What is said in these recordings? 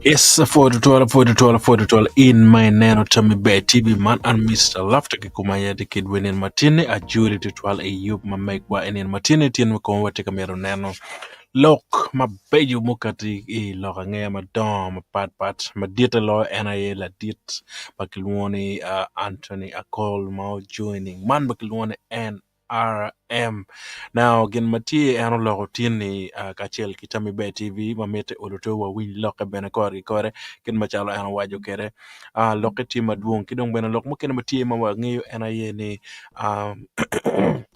It's 40 in my nano Tommy Bear TV man and Mr. Laughter Kikumaya the kid winning Martini a jury to 12 a you my make wa in Martini tin mo ko wate kamero nano look my beju mukati e lokange ma dom ma pat ma dita lo NIA la dit bakilwoni Anthony Akol Mao joining man bakilwoni NRM. Now, again, Mati ano loko tini kachel kitami be TV mamete oloto wa win loke bena kore kin machalo ano wajo kere loke tima duong kidong bena lok mo kin Mati mama ngayo NIA ni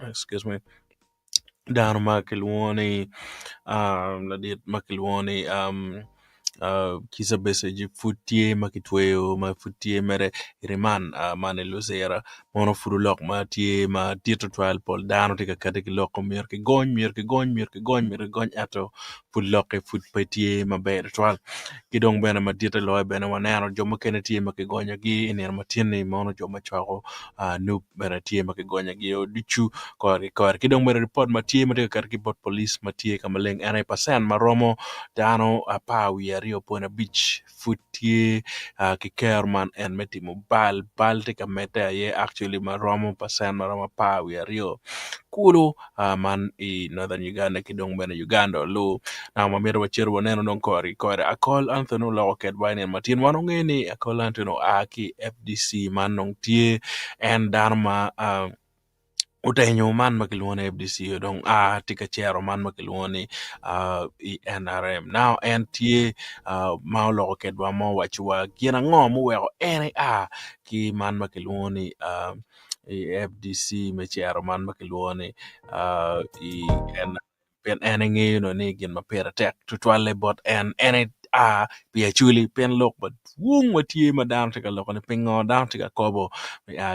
excuse me dano makilwoni la dit makilwoni kisa bese ji futie makitweo ma futie mere riman mane lusera mono furulok ma tie ma tito trial pol dano tika kate ki loko mir ki gony ato fulok e fut petie ma ber trial kidong bena ma tito loe bena wanero joma kene tie ma ki gonya gi iner ma tiene mono joma chwako noob bena tie ma ki gonya gi o dichu kori kidong bena report ma tie ma tika kate ki bot police ma tie kamaleng 100% ma romo dano pawi ario pona beach futie ki kerman en metimo bal tika meta ye actually maromo pasen maromo pawi ario kulu man i northern Uganda kidong bena Uganda lu na mamiro wachero waneno non kori akol Anthony lo ket wine matin wano ngeni akol Anthony aki FDC man nong tie en dharma utenyo man makilwone FDC dong tika chero man makilwone i NRM now NTA maulo kedwa mo wachwa kiena ngomu weko ene ki man makilwone FDC me chero man makilwone i pen enenge no ni gin mapera tek to twale bot en ene pia chuli pen lok but wung watie ma down tika lok ne pingo down tika kobo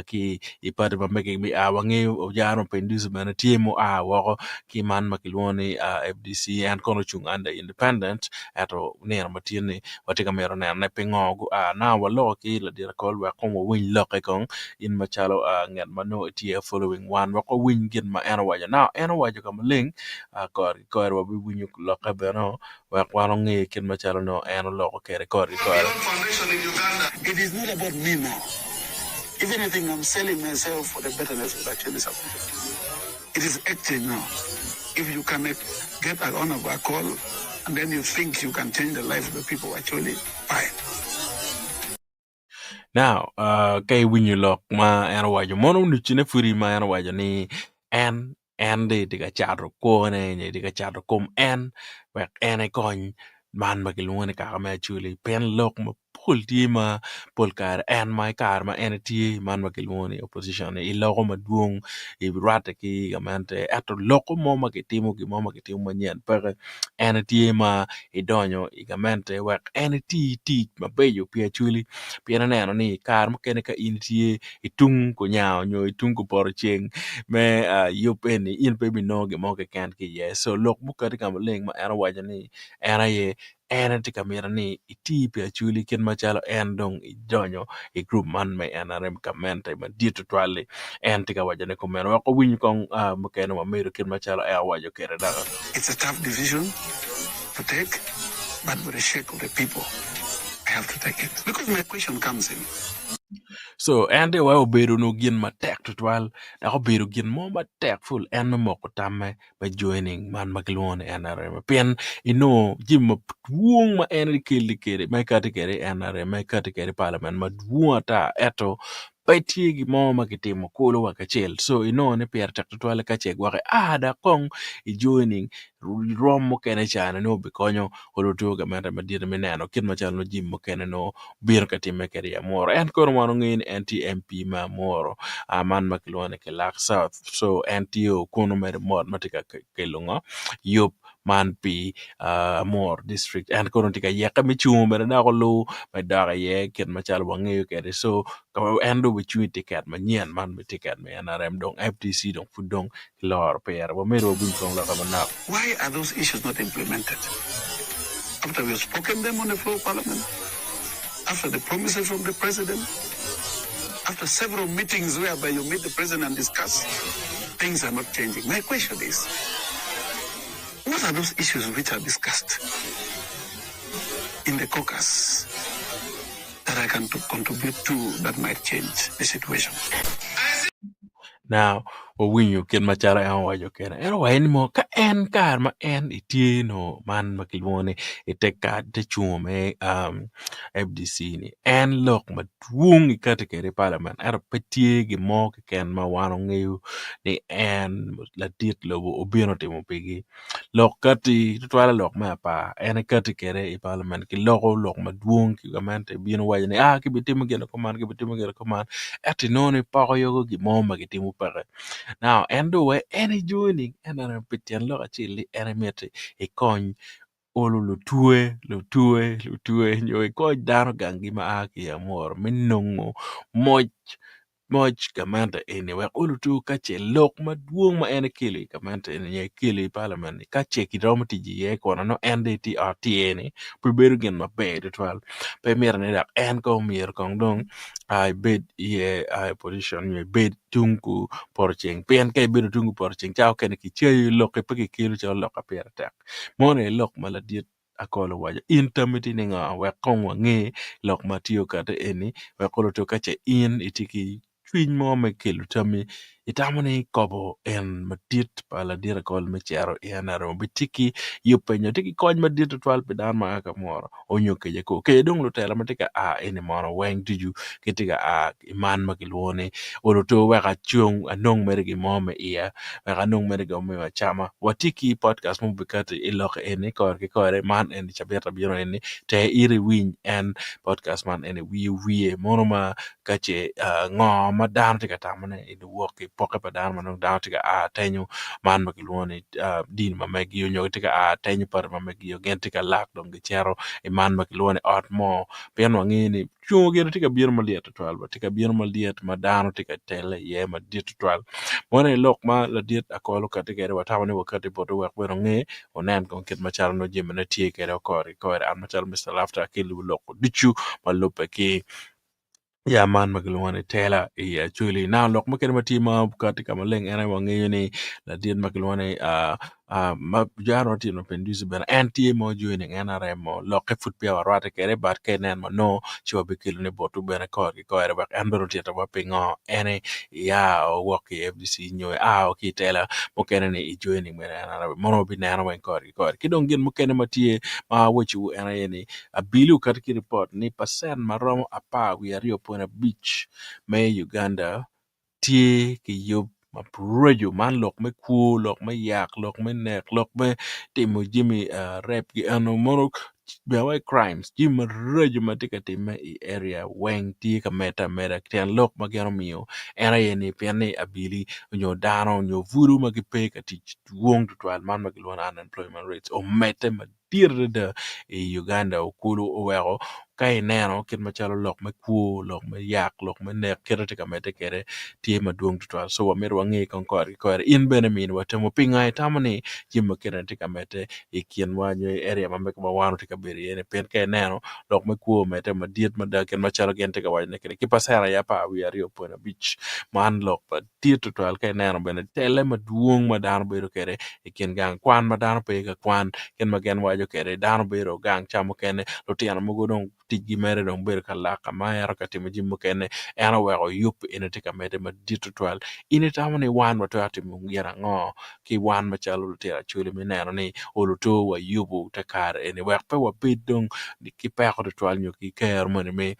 ki ipade ba making me wangi jaro pendus mana tie mo wako ki man makilwoni FDC and kono chung under independent ato nera matini watika mero ne pingo na walo ki la dira kol wa komo win lok kong in machalo ngat mano tie following one wako win gin ma ena waja now ena waja kam ling kor wa bi winyu lok beno wa kwano ngi kin machalo no ena lok kere kor foundation in Uganda. It is not about me now. If anything, I'm selling myself for the betterness of actually something. It is acting now. If you can get an honorable call and then you think you can change the life of the people, actually, fine. Now, kay winyu lok ma ena wajo mono nuchine furi ma ena wajo ni en de diga chadro ko ne diga chadro kom en wek ene kony man makilwone kaka me chuli pen lok ma pol tie ma pol kar en my kar ma en tie man makilwone opposition i loko maduong i rate ki gamente ato loko mo makitimo manyen pere en tie ma i donyo i gamente wek en ti mabeyo pia chuli pia neno ni kar mo kene ka in tie itung ko nyao nyo itung ko por cheng me yupen in pe no ge mo ke kan ki ye so lok bukati kam leng ma era waja ni era ye ena tika mira ni iti pia chuli ken machalo en dong i donyo i group man me NRM kamente ma dito twali en tika waja ne komeno wako winyu kong mokeno ma mero ken machalo era waja kere daga. It's a tough decision to take, but with the shake of the people, I have to take it. Because my question comes in. So ande wa obedo no gin matek to twal ako bedo gin mo matek full en moko tamme by joining man makilwon NRM pen jim duong ma en kere mai kate kere NRM mai kate kere parliament ma duong ata eto paitie gi mo makitimo kulo wakachel so ne per tak to twal ka chegwa da kong I joining rom mo kene chana no bikonyo oloto ga mata madira meneno kin machalo jim mo kene no bir katime kere ya moro en koro mano ngin NTMP ma moro man makilwane ke lak south so NTO kono mere mod matika kelunga yup man pi more district and kono tika yeka michumo mere na kolo me daga ye ken machalo wangeyo kere so endo bichu ticket manyen man ticket me NRM dong FTC dong fudong lor per bo mero bun kong la kamana. Why are those issues not implemented? After we have spoken them on the floor of Parliament, after the promises from the President, after several meetings whereby you meet the President and discuss, things are not changing. My question is, what are those issues which are discussed? in the caucus that I can contribute to that might change the situation. Now, winyo ken machara en wacho kena. En wacho mo ka en kar ma en itie no man makilwone ite kad te chume FDC ni. En lok maduong ikate kere parliament. Era petie gi mo ke ken ma wano ng'eyo ni en la tit lobo obino timo pigi. Lok kati tutwala lok ma pa en kate kere i parliament ki lok maduong ki gamente bino wacho ni kibitimo geno koman ati noni pako yogo gi mo magitimo pare. Now, and the way any joining and an petian lo achili enemete e kony olo lutue nyo e kony dano gangi ma aki amor minongo moj kamanta ene we olo tu kache lok maduong ma ene kili kamanta ene nye kili parliament kache kidomo tiji ye kona no NDT ene priberu gen mabe twal pe mera ne dak en ko mier kong dong I bid ye I position ye bid tunku porcheng pen ke bidu tungu porcheng chao kene ki cheyu lok e peki kilu chao lok apera tak mone lok maladiet akolo waja intamiti ninga we kong wange lok matiyo kata eni we kolo to kache in itiki twin mo me kelu tami itamani kobo en madit pala dira kol me chero enaro bitiki yupenyo tiki kony madit twal pedan ma aka moro onyo keje ko ke dong lo tela matika eni moro weng tiju kitika iman makilwone olo to weka chung anong merigi mome iya weka anong merigi ome wachama watiki podcast mo bikati ilok eni kore man eni chabeta biro eni te iri winy en podcast man eni wiye mono ma kache ngo ma dan tika tamane idu woki poke pa dan manong dan tika tenyo man makilwone din ma megio nyo tika tenyo par ma megio gen tika lak dong gichero man makilwone ot mo pen wangini chuo gero tika biro maliet twal ba tika biro maliet ma dano tika tele ye ma diet twal mone lok ma la diet akolo katika ere watamane wakati poto wek bero nge onen kon ket machal no jemene tie kere kore an machal Mr. Laughter akilu loko dichu malupe ki ya man makilwane tela actually now lok makene matima katika maleng ena wangeyo ni la diet makilwane ma jaro tino pendusi ben anti mo joining ena remo lok foot pia warate kere bat kenen mo no chiwa bikilu ne botu ben ko ere bak andro tieta wa pingo ene ya woki FDC nyoy oki tela mokene ni joining ben ena mono bi nena wen ko kidong gin mokene matie ma wochu ena yeni abilu katiki report ni percent maromo apa we are upon a beach me Uganda tie ki yob ma projo man lok me ku lok me yak lok me nek lok me timo jimi rap ki ano mono bewa crimes jim rejo matika time i area weng tie ka meta ten lok magero miyo era yeni piane abili nyo dano nyo vuru magipe ka tich wong tutwal man magilwana unemployment rates o mete dirda e Uganda okulu owero kai neno kin machalo lok me kuo lok me yak lok me nek kere tika mete kere tie maduong tutwal so wameru wangi konkore in bene min watemo pinga tamani jima kere tika mete ikien wanyo area mamek mawano tika beri ene pen kai neno lok me kuo mete madiet madaken machalo gen tika wanyo kere kipasera yapa we are upon a beach man lok pa tiet tutwal kai neno bene tele maduong madano bedo kere ikien gang kwan madano pega kwan ken magen wajo kere dano bero gang chamo kene lotiano mugo dong tigi mere dong bero kalaka ma yaro katimo jimbo kene ena wego yup ene tika mete ma ditu twal ine tamani wan wato atimo ngira ngo ki wan machalo lutera chule mineno ni oluto wa yubu takar ene wekpe wa bidong ni kipeko twal nyo ki ker mone me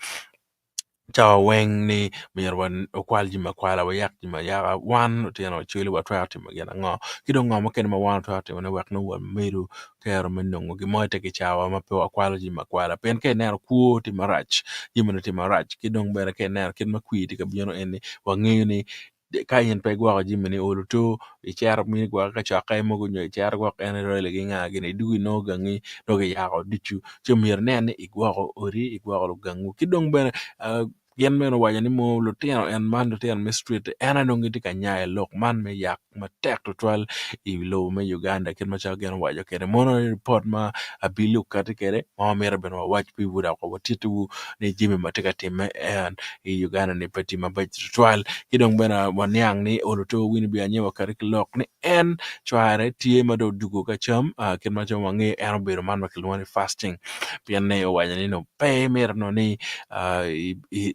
chawa weng ni mirwan okwal jima kwala wa yak jima yaga wan tiano chuli wa twati magena ngo kido ngo makene ma wan twati ne wak no wa miru kero menongo gi moite ki chawa ma pe wa kwala jima kwala pen ke ner ku ti marach jima ne ti marach kido bere ke ner kin ma kwiti ka biono eni wa ngeyo ni ka yen pe gwa jima ni olu to i char mi gwa ka cha kai mo gunyo i char gwa ene role gi nga gi ne dugi no gangi no ge yago dichu chumir ne i gwa ori i gwa gangu kido bere yen meno waja ni mo lutino en man lutino me street en anongi ti kanya lok man me yak ma tek to twal I lo me Uganda ken ma cha gen waja kere mono report ma abilu kati kere ma mera ben wa wach pi buda ko titu ni jimi mateka time en I Uganda ni peti ma baj twal kidong bena wanyang ni oluto wini bi anyewa kari lok ni en chware tie ma do dugo ka cham ken ma cha wange en bero man ma kilwani fasting pian ne waja ni no pe mer no ni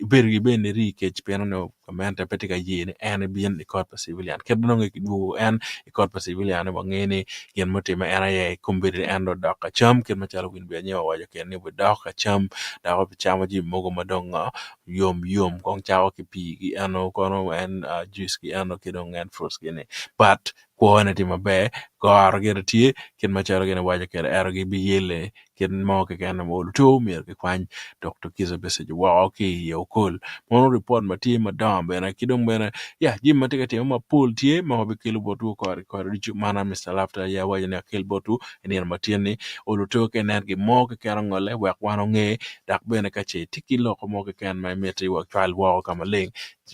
bergi bende ri kech piano no kamanta petika yene en bien I kot pa civilian kedno ngi du en I kot pa civilian ba ngene yen motima en ay kumbiri en do doka cham ken machalo win be nyawa waja ken ni bu doka cham da ko chama ji mogo madonga yom kong chawo ki pi ki ano kono en juice ki ano kidong en fruits kene but kuone ti mabe gar gere tie ken machalo gene waja ken ergi bi yele ken mo ke ken mo to mir ke kwan Dr. Kiza Besigye wa okay yo cool mono report ma tie madam bena kidong bena ya jim matika tie ma pool tie ma be kelo botu ko richu mana Mr. Lafta ya wa ne kel botu en ma tie ni oluto ke energi mo ke kan ngole wa kwano nge dak bena ka che tikilo ko mo ke kan ma meti wa twal wa kama ling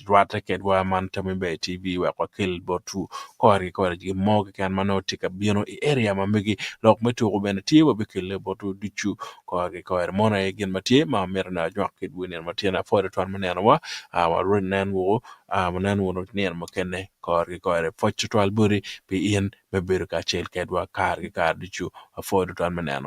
rata ke wa man tami be TV wa kwa kel botu ko ri mo ke kan mano tika bino area ma megi lok metu ko bena tie wa be kel botu dichu ko mona e gen matie ma merna jwak kid winen matie na fore twan menen wa wa run nan wo manan wo ne ma kenne ko foch twal buri bi ien be ber ka chel kedwa kar dichu fore twan menen